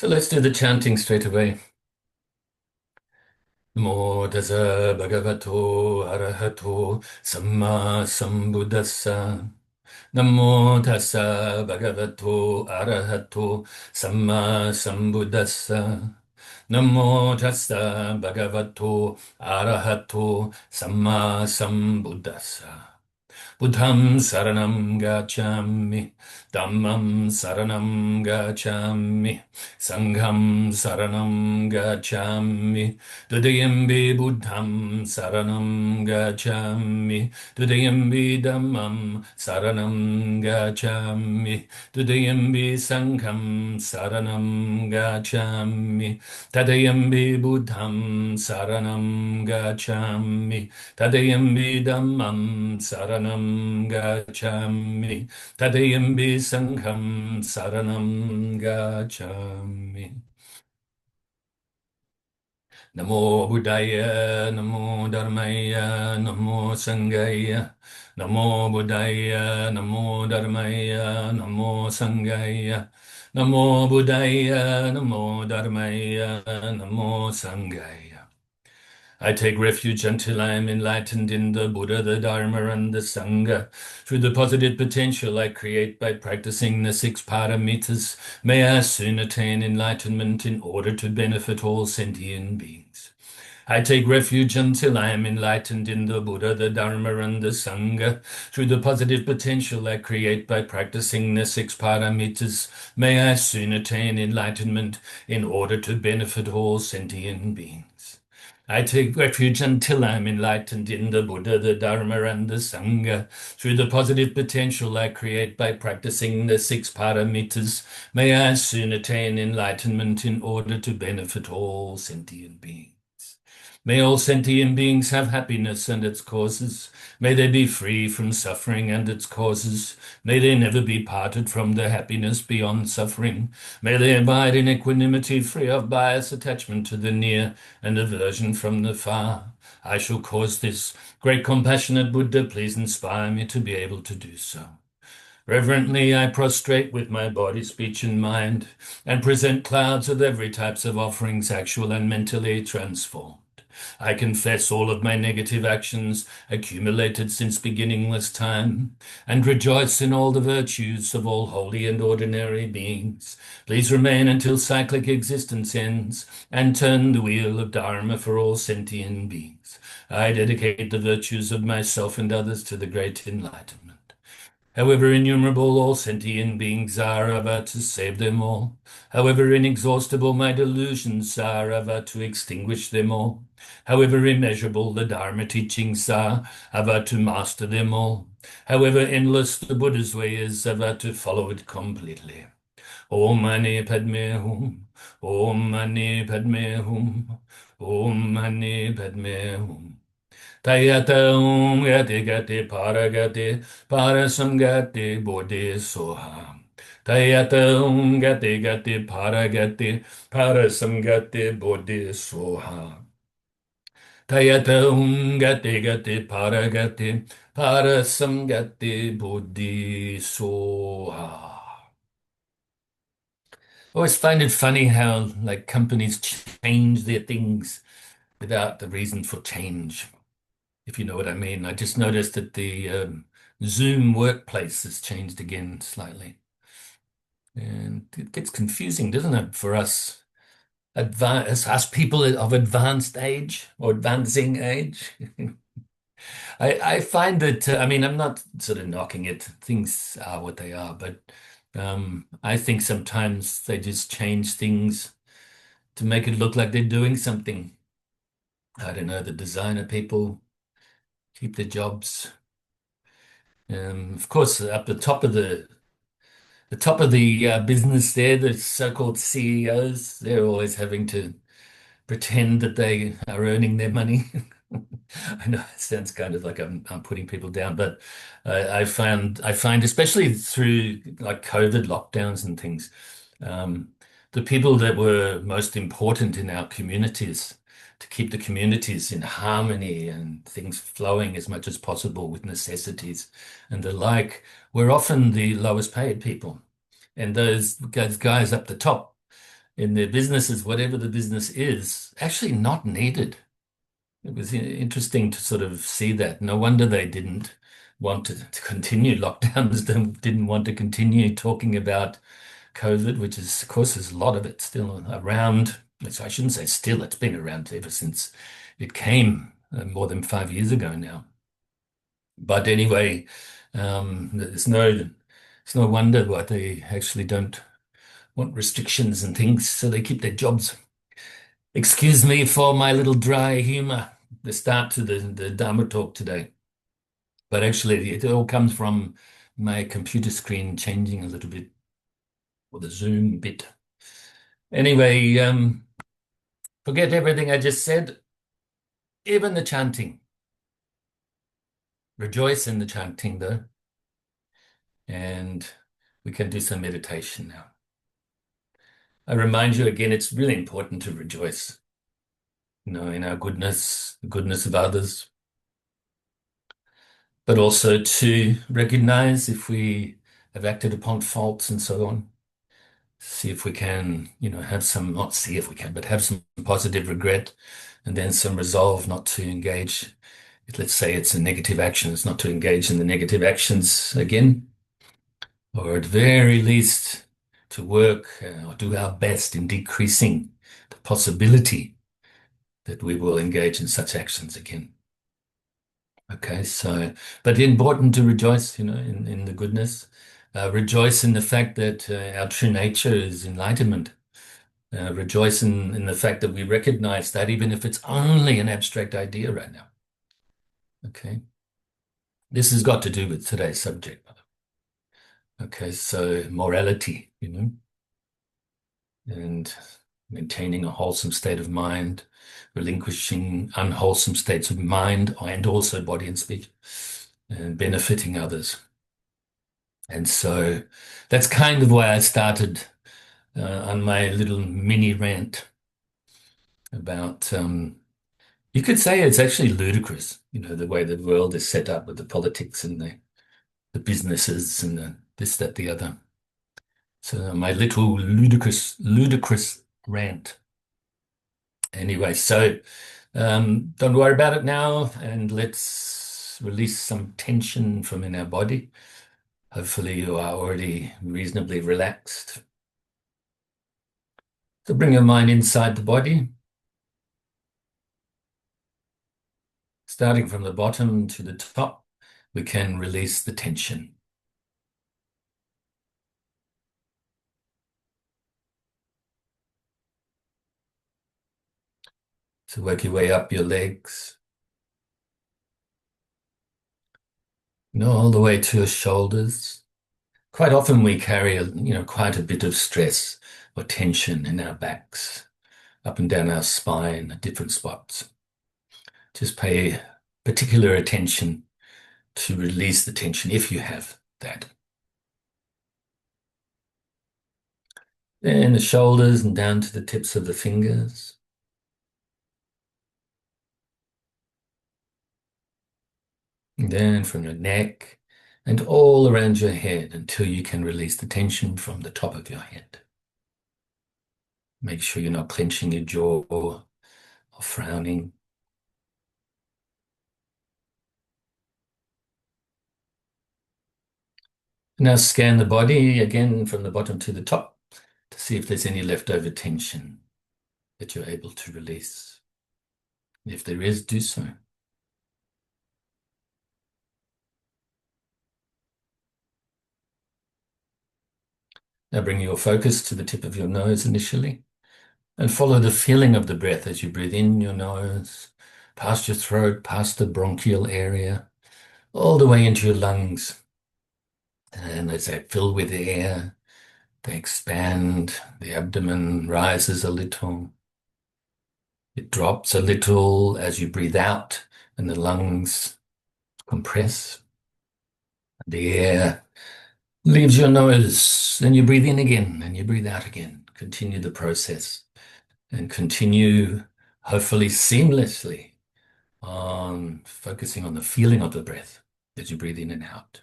So let's do the chanting straight away. Namo tassa bhagavato arahato samma sambuddhassa. Namo tassa bhagavato arahato samma sambuddhassa. Namo tassa bhagavato arahato samma sambuddhassa. Buddham saranam gacchami, Dhammam saranam gacchami, Sangham saranam gacchami, Tadayambi Buddham saranam gacchami, Tadayambi Dhammam saranam gacchami, Tadayambi Sangham saranam gacchami, Tadayambi Buddham saranam gacchami, Tadayambi Dhammam Saranam Gacchami. Tadayambi Sangham Saranam Gacchami. Namo Buddhaya, Namo Dharmaya, Namo Sanghaya. Namo Buddhaya, Namo Dharmaya, Namo Sanghaya. Namo Buddhaya, Namo Dharmaya, Namo Sanghaya. I take refuge until I am enlightened in the Buddha, the Dharma, and the Sangha. Through the positive potential I create by practicing the six paramitas, may I soon attain enlightenment in order to benefit all sentient beings. I take refuge until I am enlightened in the Buddha, the Dharma, and the Sangha. Through the positive potential I create by practicing the six paramitas, may I soon attain enlightenment in order to benefit all sentient beings. I take refuge until I am enlightened in the Buddha, the Dharma, and the Sangha. Through the positive potential I create by practicing the six paramitas, may I soon attain enlightenment in order to benefit all sentient beings. May all sentient beings have happiness and its causes. May they be free from suffering and its causes. May they never be parted from the happiness beyond suffering. May they abide in equanimity, free of bias, attachment to the near, and aversion from the far. I shall cause this. Great compassionate Buddha, please inspire me to be able to do so. Reverently I prostrate with my body, speech, and mind, and present clouds of every types of offerings, actual and mentally transformed. I confess all of my negative actions accumulated since beginningless time, and rejoice in all the virtues of all holy and ordinary beings. Please remain until cyclic existence ends, and turn the wheel of Dharma for all sentient beings. I dedicate the virtues of myself and others to the great enlightenment. However innumerable all sentient beings are, I vow to save them all. However inexhaustible my delusions are, I vow to extinguish them all. However immeasurable the Dharma teachings are, I vow to master them all. However endless the Buddha's way is, I vow to follow it completely. Om Mani Padme Hum, Om Mani Padme Hum, Om Mani Padme Hum. Tayata Gati Gati Paragati Parasamgati Bodhi Soha. Tayata Gati Gati Paragati Parasamgati Bodhi Soha. Tayata Gati Gati Paragati Parasamgati Bodhi Soha. I always find it funny how like companies change their things without the reason for change, if you know what I mean. I just noticed that the Zoom workplace has changed again slightly. And it gets confusing, doesn't it, for us people of advanced age or advancing age. I find that, I mean, I'm not sort of knocking it. Things are what they are, but I think sometimes they just change things to make it look like they're doing something. I don't know, the designer people keep their jobs. Of course, up the top of the business there, the so-called CEOs, they're always having to pretend that they are earning their money. I know it sounds kind of like I'm putting people down, but I find especially through like COVID lockdowns and things, um, the people that were most important in our communities to keep the communities in harmony and things flowing as much as possible with necessities and the like were often the lowest paid people. And those guys up the top, in their businesses, whatever the business is, actually not needed. It was interesting to sort of see that. No wonder they didn't want to continue lockdowns, didn't want to continue talking about COVID, which is, of course, there's a lot of it still around. I shouldn't say still, it's been around ever since it came more than 5 years ago now. But anyway, it's no wonder why they actually don't want restrictions and things, so they keep their jobs. Excuse me for my little dry humor, the start to the Dharma talk today. But actually, it all comes from my computer screen changing a little bit, or the Zoom bit. Anyway, forget everything I just said, even the chanting. Rejoice in the chanting, though, and we can do some meditation now. I remind you again, it's really important to rejoice, in our goodness, the goodness of others, but also to recognize if we have acted upon faults and so on. See if we can, have some, not see if we can, but have some positive regret and then some resolve not to engage. Let's say it's a negative action, it's not to engage in the negative actions again, or at very least to work or do our best in decreasing the possibility that we will engage in such actions again. Okay, but important to rejoice, in the goodness. Rejoice in the fact that our true nature is enlightenment. Rejoice in the fact that we recognize that, even if it's only an abstract idea right now. Okay. This has got to do with today's subject. Okay, so morality, and maintaining a wholesome state of mind, relinquishing unwholesome states of mind and also body and speech, and benefiting others. And so that's kind of why I started on my little mini rant about, you could say it's actually ludicrous, the way the world is set up with the politics and the businesses and this, that, the other. So my little ludicrous rant. Anyway, so don't worry about it now, and let's release some tension from in our body. Hopefully you are already reasonably relaxed. So bring your mind inside the body, starting from the bottom to the top. We can release the tension. So work your way up your legs, all the way to your shoulders. Quite often we carry, quite a bit of stress or tension in our backs, up and down our spine at different spots. Just pay particular attention to release the tension if you have that. Then the shoulders and down to the tips of the fingers. And then from your neck and all around your head until you can release the tension from the top of your head. Make sure you're not clenching your jaw or frowning. Now scan the body again from the bottom to the top to see if there's any leftover tension that you're able to release. If there is, do so. Now bring your focus to the tip of your nose initially and follow the feeling of the breath as you breathe in your nose, past your throat, past the bronchial area, all the way into your lungs. And as they fill with air, they expand, the abdomen rises a little. It drops a little as you breathe out and the lungs compress. The air leaves your nose, then you breathe in again and you breathe out again. Continue the process and continue, hopefully seamlessly, on focusing on the feeling of the breath as you breathe in and out.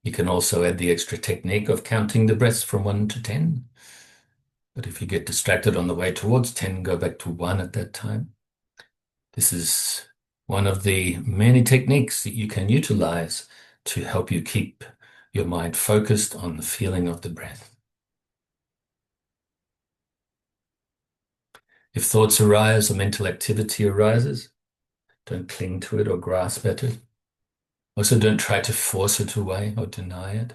You can also add the extra technique of counting the breaths from 1 to 10. But if you get distracted on the way towards 10, go back to 1 at that time. This is one of the many techniques that you can utilize to help you keep your mind focused on the feeling of the breath. If thoughts arise or mental activity arises, don't cling to it or grasp at it. Also, don't try to force it away or deny it,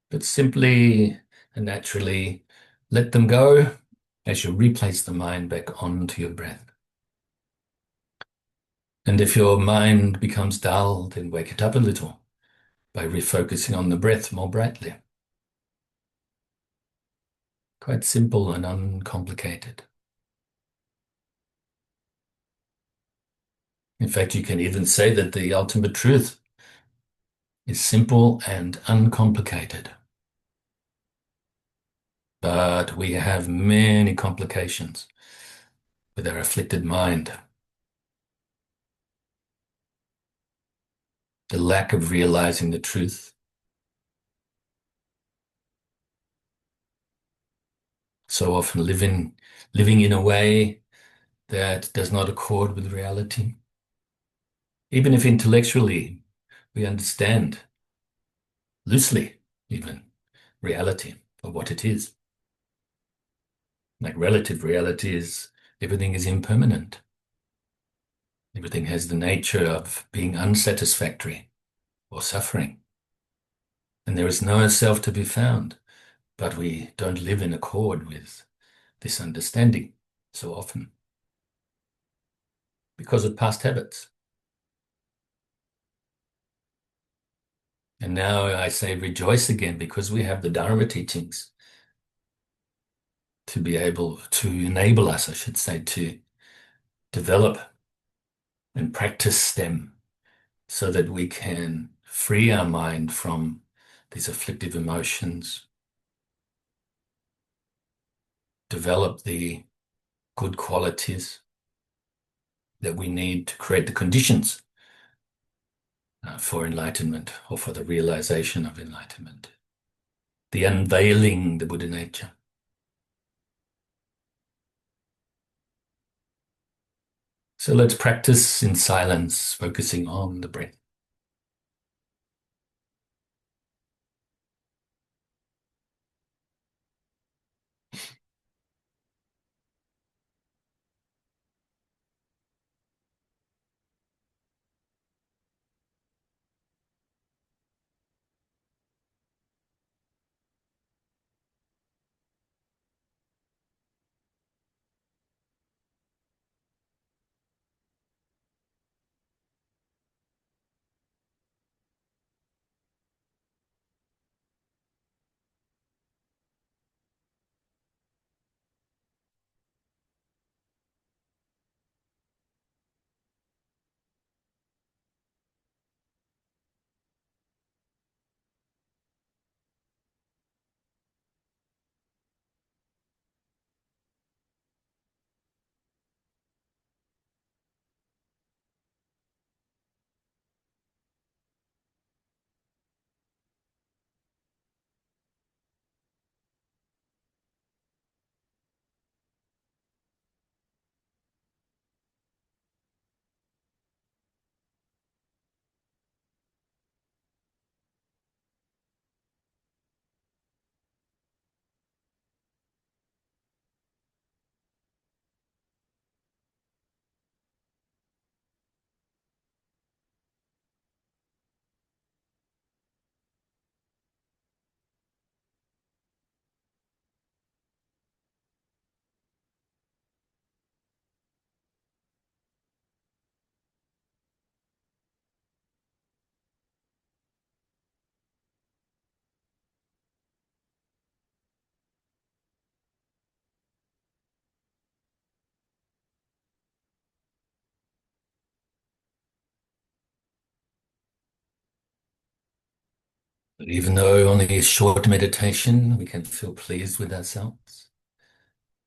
but simply and naturally let them go as you replace the mind back onto your breath. And if your mind becomes dull, then wake it up a little by refocusing on the breath more brightly. Quite simple and uncomplicated. In fact, you can even say that the ultimate truth is simple and uncomplicated. But we have many complications with our afflicted mind. The lack of realizing the truth. So often living in a way that does not accord with reality. Even if intellectually we understand, loosely even, reality of what it is. Like relative reality is everything is impermanent. Everything has the nature of being unsatisfactory or suffering. And there is no self to be found, but we don't live in accord with this understanding so often because of past habits. And now I say rejoice again because we have the Dharma teachings to be able to enable us, I should say, to develop and practice them so that we can free our mind from these afflictive emotions, develop the good qualities that we need to create the conditions for enlightenment or for the realization of enlightenment, the unveiling the Buddha nature. So let's practice in silence, focusing on the breath. But even though only a short meditation, we can feel pleased with ourselves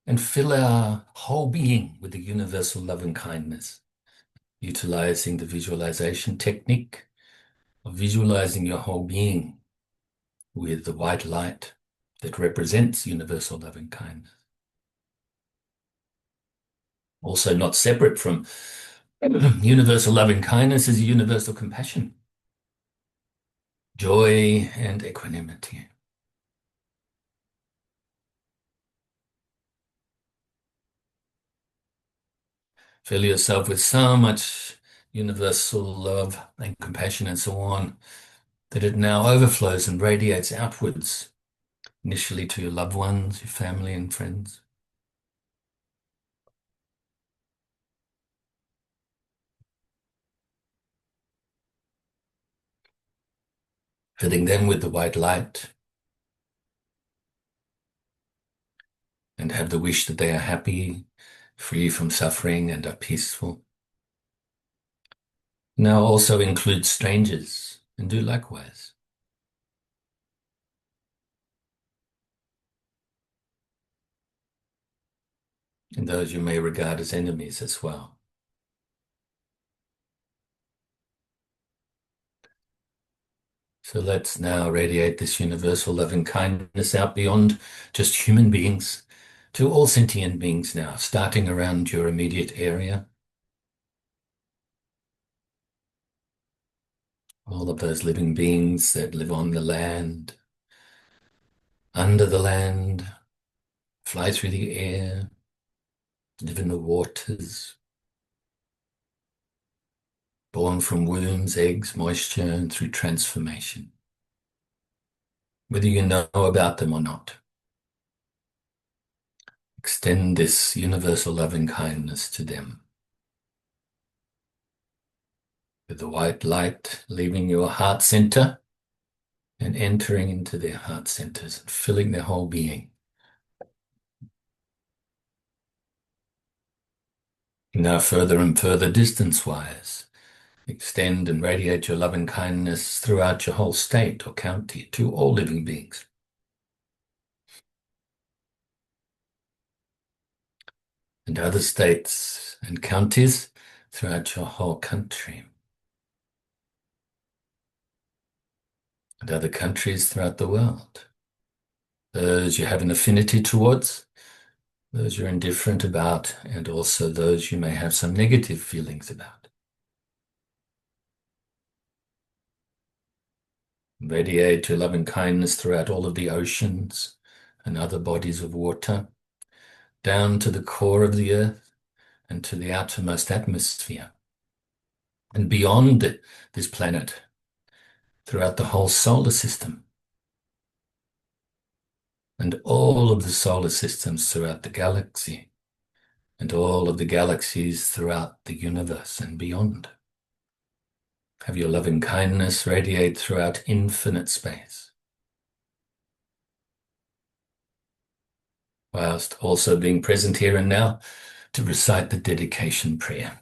and fill our whole being with the universal love and kindness, utilizing the visualization technique of visualizing your whole being with the white light that represents universal loving kindness. Also, not separate from universal loving kindness is universal compassion, joy, and equanimity. Fill yourself with so much universal love and compassion and so on that it now overflows and radiates outwards, initially to your loved ones, your family, and friends. Filling them with the white light and have the wish that they are happy, free from suffering, and are peaceful. Now also include strangers and do likewise. And those you may regard as enemies as well. So let's now radiate this universal loving kindness out beyond just human beings to all sentient beings now, starting around your immediate area. All of those living beings that live on the land, under the land, fly through the air, live in the waters, born from wombs, eggs, moisture, and through transformation, whether you know about them or not. Extend this universal loving kindness to them. With the white light leaving your heart center and entering into their heart centers and filling their whole being. Now further and further distance-wise, extend and radiate your loving kindness throughout your whole state or county to all living beings. And other states and counties throughout your whole country. And other countries throughout the world. Those you have an affinity towards, those you're indifferent about, and also those you may have some negative feelings about. Radiate your loving kindness throughout all of the oceans and other bodies of water, down to the core of the earth and to the outermost atmosphere, and beyond this planet, throughout the whole solar system, and all of the solar systems throughout the galaxy, and all of the galaxies throughout the universe and beyond. Have your loving kindness radiate throughout infinite space, whilst also being present here and now to recite the dedication prayer.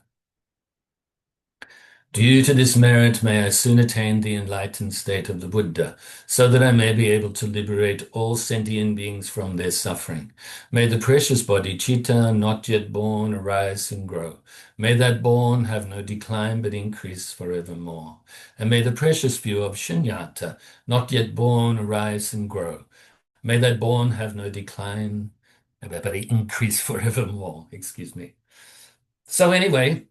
Due to this merit, may I soon attain the enlightened state of the Buddha, so that I may be able to liberate all sentient beings from their suffering. May the precious body, Chitta, not yet born, arise and grow. May that born have no decline but increase forevermore. And may the precious view of Shunyata, not yet born, arise and grow. May that born have no decline but increase forevermore. Excuse me. So anyway,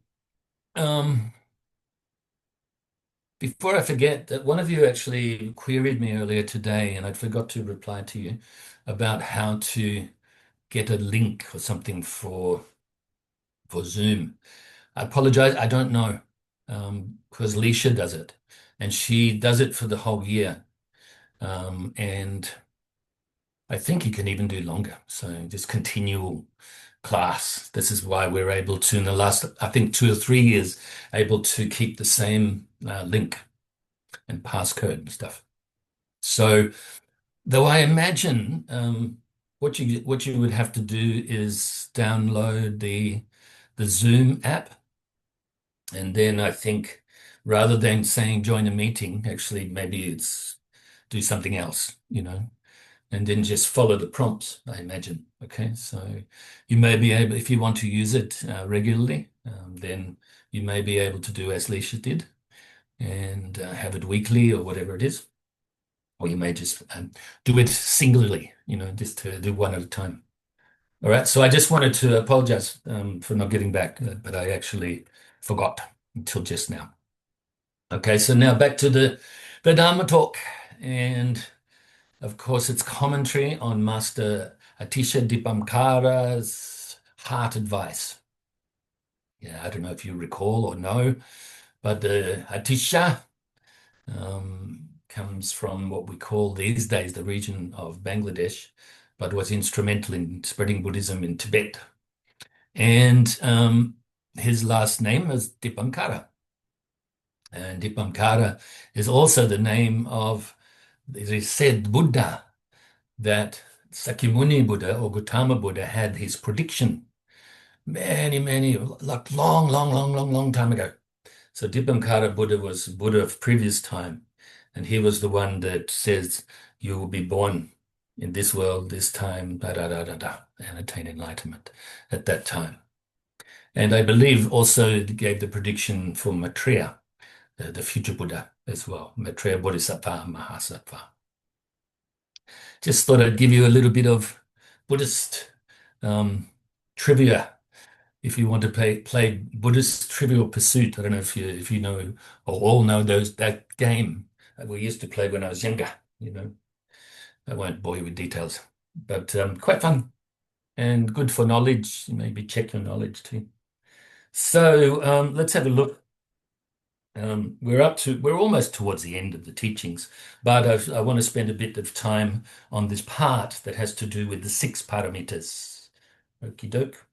before I forget, that one of you actually queried me earlier today, and I forgot to reply to you about how to get a link or something for Zoom. I apologize, I don't know, because Leisha does it, and she does it for the whole year. And I think you can even do longer. So just continual class. This is why we're able to, in the last, I think, 2 or 3 years, able to keep the same link and passcode and stuff. So, though I imagine what you would have to do is download the Zoom app, and then I think rather than saying join a meeting, actually maybe it's do something else, and then just follow the prompts, I imagine. Okay, so you may be able, if you want to use it regularly, then you may be able to do as Leisha did. and have it weekly or whatever it is. Or you may just do it singularly, just to do one at a time. All right. So I just wanted to apologize for not getting back, but I actually forgot until just now. Okay. So now back to the Dharma talk. And of course, it's commentary on Master Atisha Dipamkara's Heart Advice. Yeah, I don't know if you recall or know, but Atisha comes from what we call these days the region of Bangladesh, but was instrumental in spreading Buddhism in Tibet. And his last name is Dipankara. And Dipankara is also the name of the said Buddha that Sakyamuni Buddha or Gautama Buddha had his prediction many, like long time ago. So Dipankara Buddha was Buddha of previous time, and he was the one that says you will be born in this world, this time, and attain enlightenment at that time. And I believe also gave the prediction for Maitreya, the future Buddha as well, Maitreya Bodhisattva Mahasattva. Just thought I'd give you a little bit of Buddhist um, trivia if you want to play Buddhist Trivial Pursuit. I don't know if you know or all know that game that we used to play when I was younger. I won't bore you with details, but quite fun and good for knowledge. Maybe check your knowledge too. So let's have a look. We're almost towards the end of the teachings, but I want to spend a bit of time on this part that has to do with the six paramitas. Okie doke.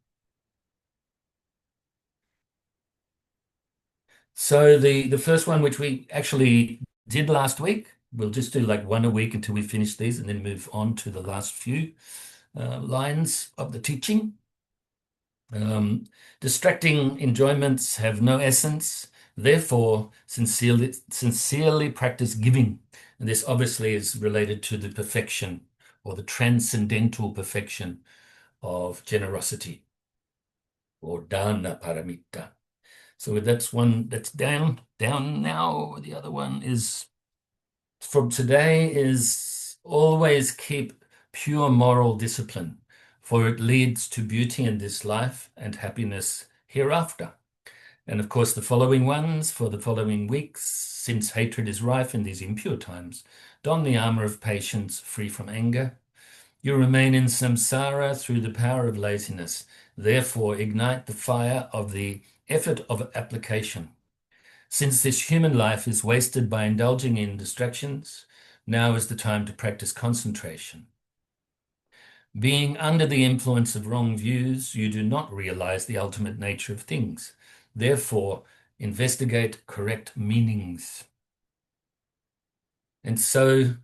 So the first one, which we actually did last week, we'll just do like one a week until we finish these, and then move on to the last few lines of the teaching. Distracting enjoyments have no essence. Therefore, sincerely practice giving. And this obviously is related to the perfection or the transcendental perfection of generosity or dana paramita. So that's one that's down now. The other one is from today is always keep pure moral discipline, for it leads to beauty in this life and happiness hereafter. And of course, the following ones for the following weeks, since hatred is rife in these impure times, don the armor of patience, free from anger. You remain in samsara through the power of laziness. Therefore, ignite the fire of the effort of application. Since this human life is wasted by indulging in distractions, now is the time to practice concentration. Being under the influence of wrong views, you do not realize the ultimate nature of things. Therefore, investigate correct meanings. And so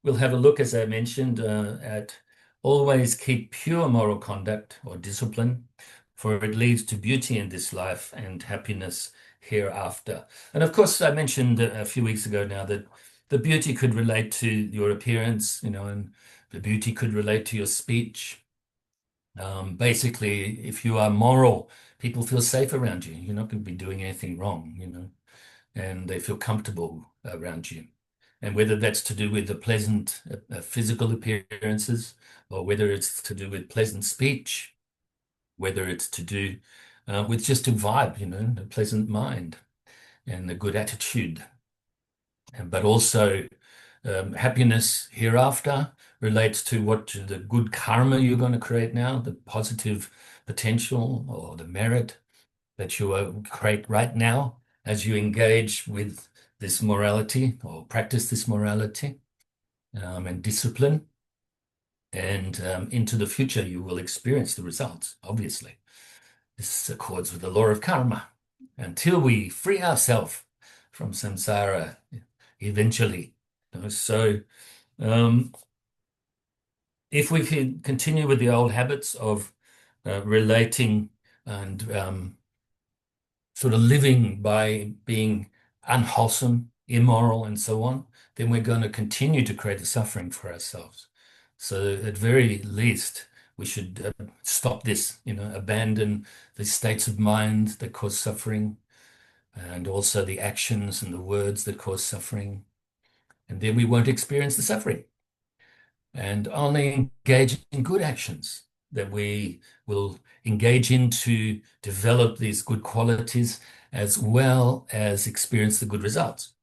we'll have a look, as I mentioned, at always keep pure moral conduct or discipline, for it leads to beauty in this life and happiness hereafter. And of course, I mentioned a few weeks ago now that the beauty could relate to your appearance, and the beauty could relate to your speech. Basically, if you are moral, people feel safe around you. You're not going to be doing anything wrong, and they feel comfortable around you. And whether that's to do with the pleasant physical appearances, or whether it's to do with pleasant speech, whether it's to do with just a vibe, a pleasant mind and a good attitude. But also happiness hereafter relates to what the good karma you're going to create now, the positive potential or the merit that you create right now as you engage with this morality or practice this morality and discipline. And into the future, you will experience the results, obviously. This accords with the law of karma until we free ourselves from samsara eventually. So if we can continue with the old habits of relating and sort of living by being unwholesome, immoral, and so on, then we're going to continue to create the suffering for ourselves. So at very least, we should stop this, abandon the states of mind that cause suffering, and also the actions and the words that cause suffering. And then we won't experience the suffering and only engage in good actions that we will engage in to develop these good qualities as well as experience the good results.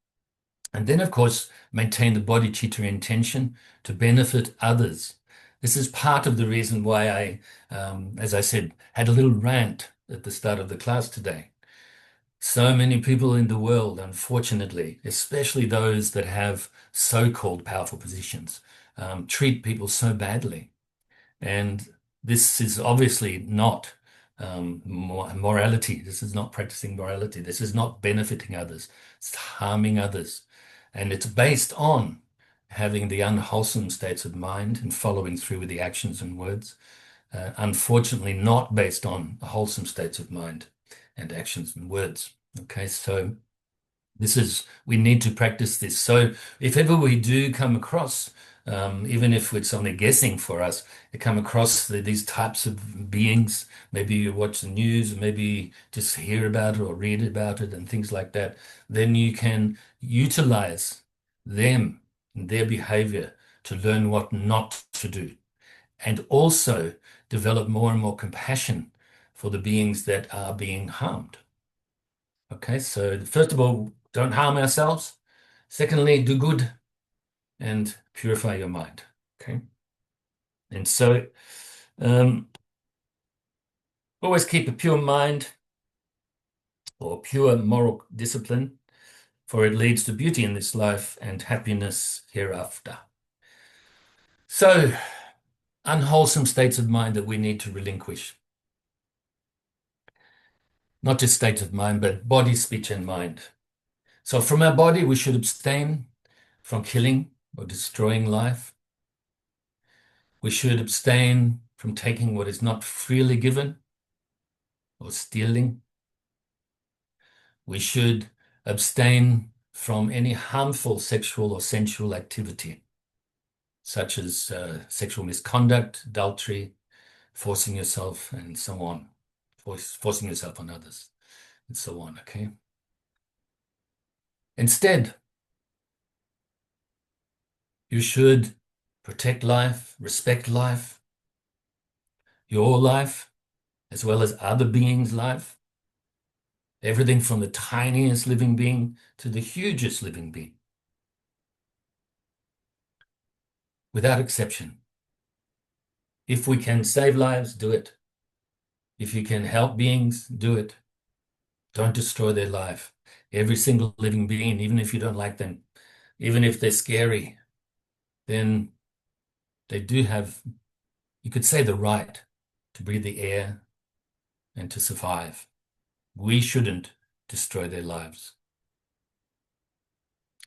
And then, of course, maintain the bodhicitta intention to benefit others. This is part of the reason why as I said, had a little rant at the start of the class today. So many people in the world, unfortunately, especially those that have so-called powerful positions, treat people so badly. And this is obviously not morality. This is not practicing morality. This is not benefiting others. It's harming others. And it's based on having the unwholesome states of mind and following through with the actions and words. Unfortunately, not based on the wholesome states of mind and actions and words. Okay, so we need to practice this. So if ever we do come across, even if it's only guessing for us, you come across these types of beings, maybe you watch the news, maybe just hear about it or read about it and things like that, then you can utilize them and their behavior to learn what not to do, and also develop more and more compassion for the beings that are being harmed. Okay, so first of all, don't harm ourselves. Secondly, do good and purify your mind. Okay, and so always keep a pure mind or pure moral discipline, for it leads to beauty in this life and happiness hereafter. So, unwholesome states of mind that we need to relinquish. Not just states of mind, but body, speech, and mind. So from our body, we should abstain from killing or destroying life. We should abstain from taking what is not freely given or stealing. We should abstain from any harmful sexual or sensual activity, such as sexual misconduct, adultery, forcing yourself, and so on, forcing yourself on others, and so on, okay? Instead, you should protect life, respect life, your life, as well as other beings' life, everything from the tiniest living being to the hugest living being, without exception. If we can save lives, do it. If you can help beings, do it. Don't destroy their life. Every single living being, even if you don't like them, even if they're scary, then they do have, you could say, the right to breathe the air and to survive. We shouldn't destroy their lives.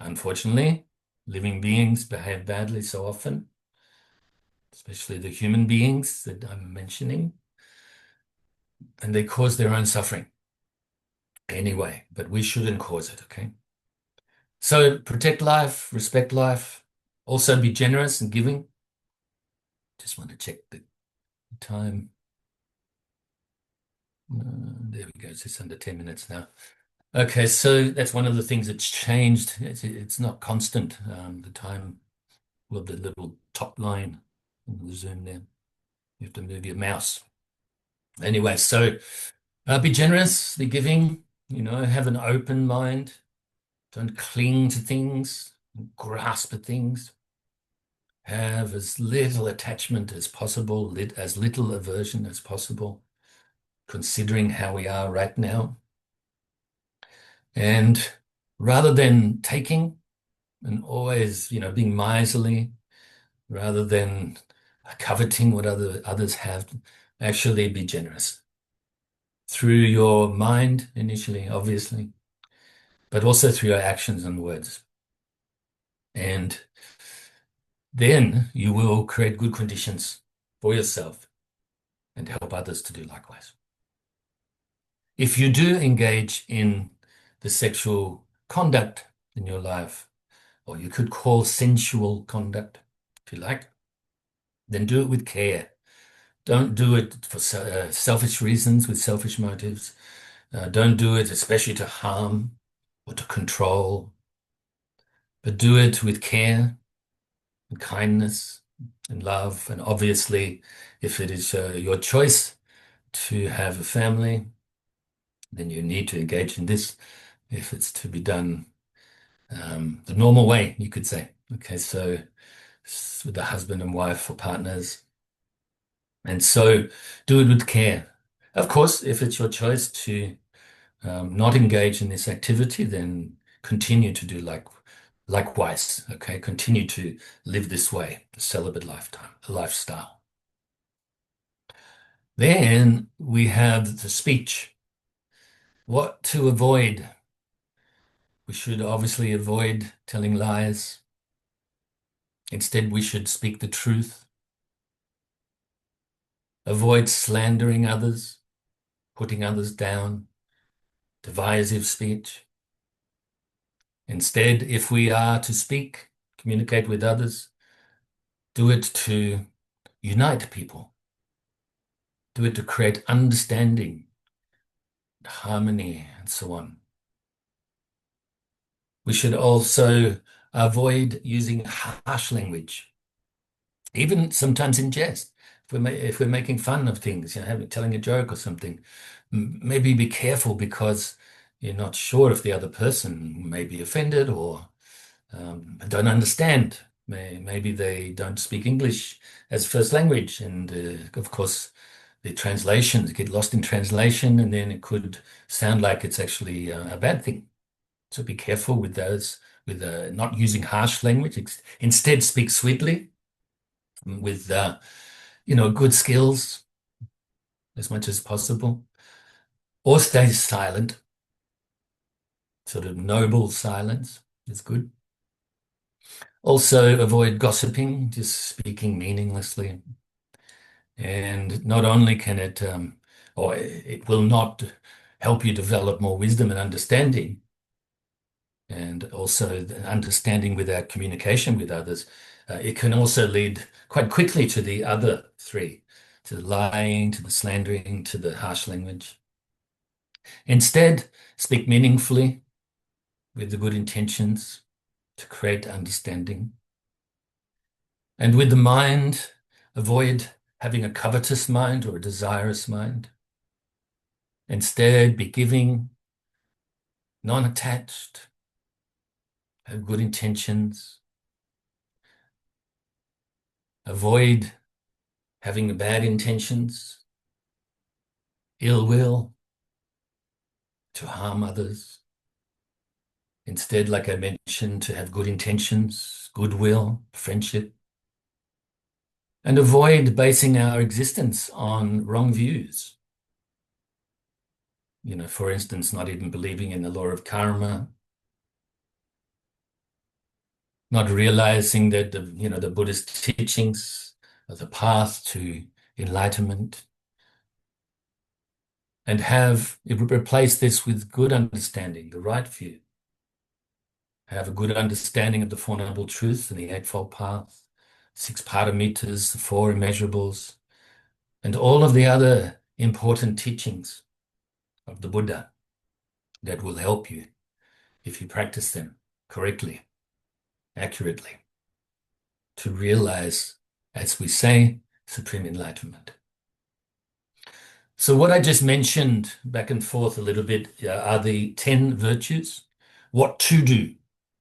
Unfortunately, living beings behave badly so often, especially the human beings that I'm mentioning, and they cause their own suffering anyway, but we shouldn't cause it, okay? So protect life, respect life, also be generous and giving. Just want to check the time. There we go, it's just under 10 minutes now. Okay, so that's one of the things that's changed. It's not constant, the time with the little top line in the Zoom there. You have to move your mouse. Anyway, so be generous, be giving, have an open mind. Don't cling to things, grasp at things. Have as little attachment as possible, as little aversion as possible, considering how we are right now. And rather than taking and always, being miserly, rather than coveting what others have, actually be generous through your mind initially, obviously, but also through your actions and words. And then you will create good conditions for yourself and help others to do likewise. If you do engage in the sexual conduct in your life, or you could call sensual conduct, if you like, then do it with care. Don't do it for selfish reasons, with selfish motives. Don't do it especially to harm or to control, but do it with care and kindness and love. And obviously, if it is your choice to have a family, then you need to engage in this if it's to be done the normal way, you could say. Okay, so with the husband and wife or partners. And so do it with care. Of course, if it's your choice to not engage in this activity, then continue to do likewise. Okay, continue to live this way, the celibate lifestyle. Then we have the speech. What to avoid? We should obviously avoid telling lies. Instead, we should speak the truth. Avoid slandering others, putting others down, divisive speech. Instead, if we are to speak, communicate with others, do it to unite people. Do it to create understanding, harmony, and so on. We should also avoid using harsh language, even sometimes in jest. If we're making fun of things, telling a joke or something, maybe be careful because you're not sure if the other person may be offended or don't understand. Maybe they don't speak English as first language, and of course, the translations get lost in translation, and then it could sound like it's actually a bad thing. So be careful with those, with not using harsh language. Instead, speak sweetly with good skills as much as possible, or stay silent. Sort of noble silence is good. Also, avoid gossiping, just speaking meaninglessly. And not only can it, or it will not help you develop more wisdom and understanding, and also the understanding without communication with others, it can also lead quite quickly to the other three, to the lying, to the slandering, to the harsh language. Instead, speak meaningfully with the good intentions to create understanding. And with the mind, avoid having a covetous mind or a desirous mind. Instead, be giving, non-attached, have good intentions. Avoid having bad intentions, ill will, to harm others. Instead, like I mentioned, to have good intentions, goodwill, friendship. And avoid basing our existence on wrong views. For instance, not even believing in the law of karma, not realizing that the Buddhist teachings are the path to enlightenment, and replace this with good understanding, the right view. Have a good understanding of the Four Noble Truths and the Eightfold Path, six paramitas, the four immeasurables, and all of the other important teachings of the Buddha that will help you if you practice them correctly, accurately, to realize, as we say, supreme enlightenment. So what I just mentioned back and forth a little bit are the 10 virtues, what to do.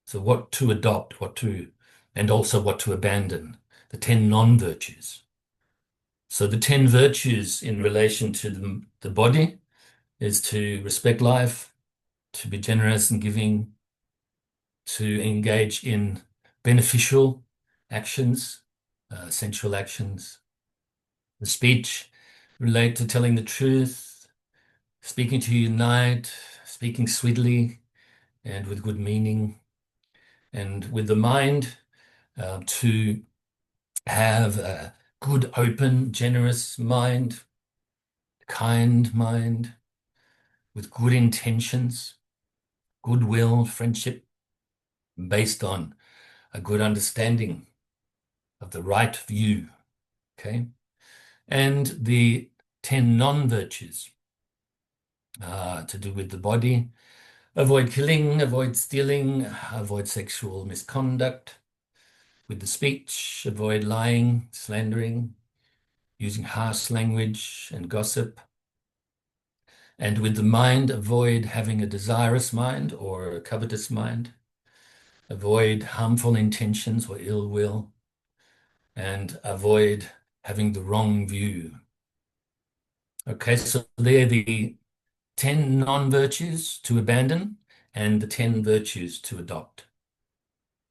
So what to adopt, and also what to abandon, the 10 non-virtues. So the 10 virtues in relation to the body is to respect life, to be generous and giving, to engage in beneficial actions, sensual actions. The speech relate to telling the truth, speaking to unite, speaking sweetly and with good meaning, and with the mind to have a good, open, generous mind, kind mind, with good intentions, goodwill, friendship, based on a good understanding of the right view. Okay. And the 10 non-virtues, to do with the body. Avoid killing, avoid stealing, avoid sexual misconduct with the speech, avoid lying, slandering, using harsh language and gossip. And with the mind, avoid having a desirous mind or a covetous mind. Avoid harmful intentions or ill will. And avoid having the wrong view. Okay, so they're the 10 non-virtues to abandon and the 10 virtues to adopt.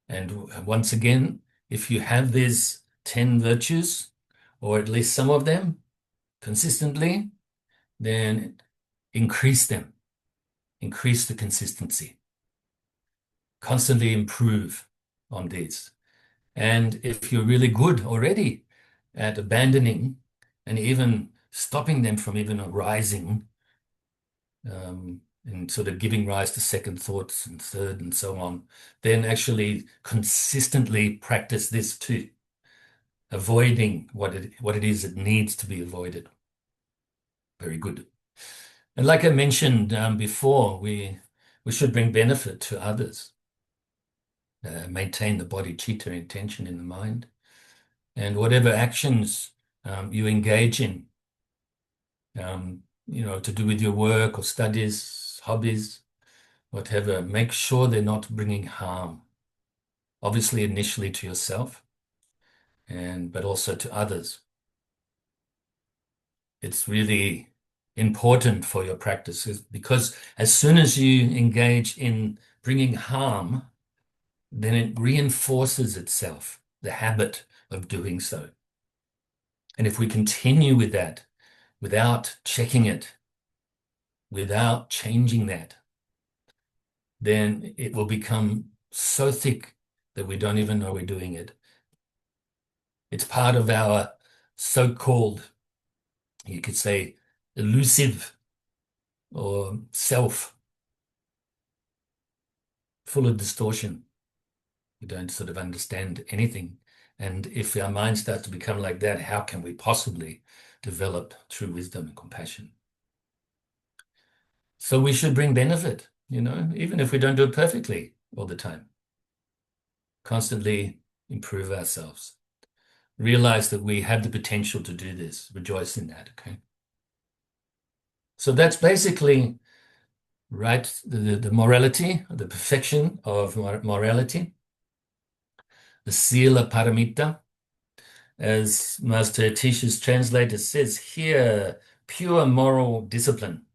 And once again, if you have these 10 virtues, or at least some of them consistently, then increase them, increase the consistency, constantly improve on these. And if you're really good already at abandoning and even stopping them from even arising, and sort of giving rise to second thoughts and third and so on, then actually consistently practice this too, avoiding what it is that needs to be avoided. Very good. And like I mentioned before, we should bring benefit to others, maintain the body chitta intention in the mind, and whatever actions you engage in, to do with your work or studies, hobbies, whatever, make sure they're not bringing harm. Obviously, initially to yourself, but also to others. It's really important for your practices because as soon as you engage in bringing harm, then it reinforces itself, the habit of doing so. And if we continue with that without checking it, without changing that, then it will become so thick that we don't even know we're doing it. It's part of our so-called, you could say, elusive or self, full of distortion. We don't sort of understand anything. And if our mind starts to become like that, how can we possibly develop true wisdom and compassion? So we should bring benefit, even if we don't do it perfectly all the time. Constantly improve ourselves. Realize that we have the potential to do this. Rejoice in that, okay? So that's basically, right, the morality, the perfection of morality, the sila paramita. As Master Atisha's translator says here, pure moral discipline.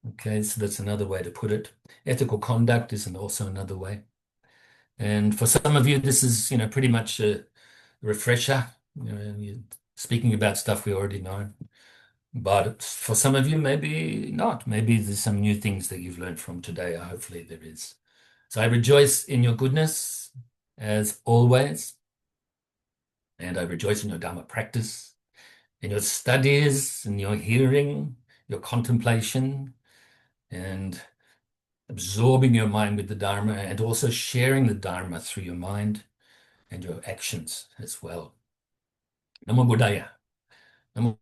Okay, so that's another way to put it. Ethical conduct is also another way. And for some of you, this is, pretty much a refresher. You're speaking about stuff we already know. But for some of you, maybe not. Maybe there's some new things that you've learned from today. Hopefully there is. So I rejoice in your goodness as always. And I rejoice in your Dharma practice, in your studies, in your hearing, your contemplation, and absorbing your mind with the Dharma, and also sharing the Dharma through your mind and your actions as well. Namo Buddhaya. Namo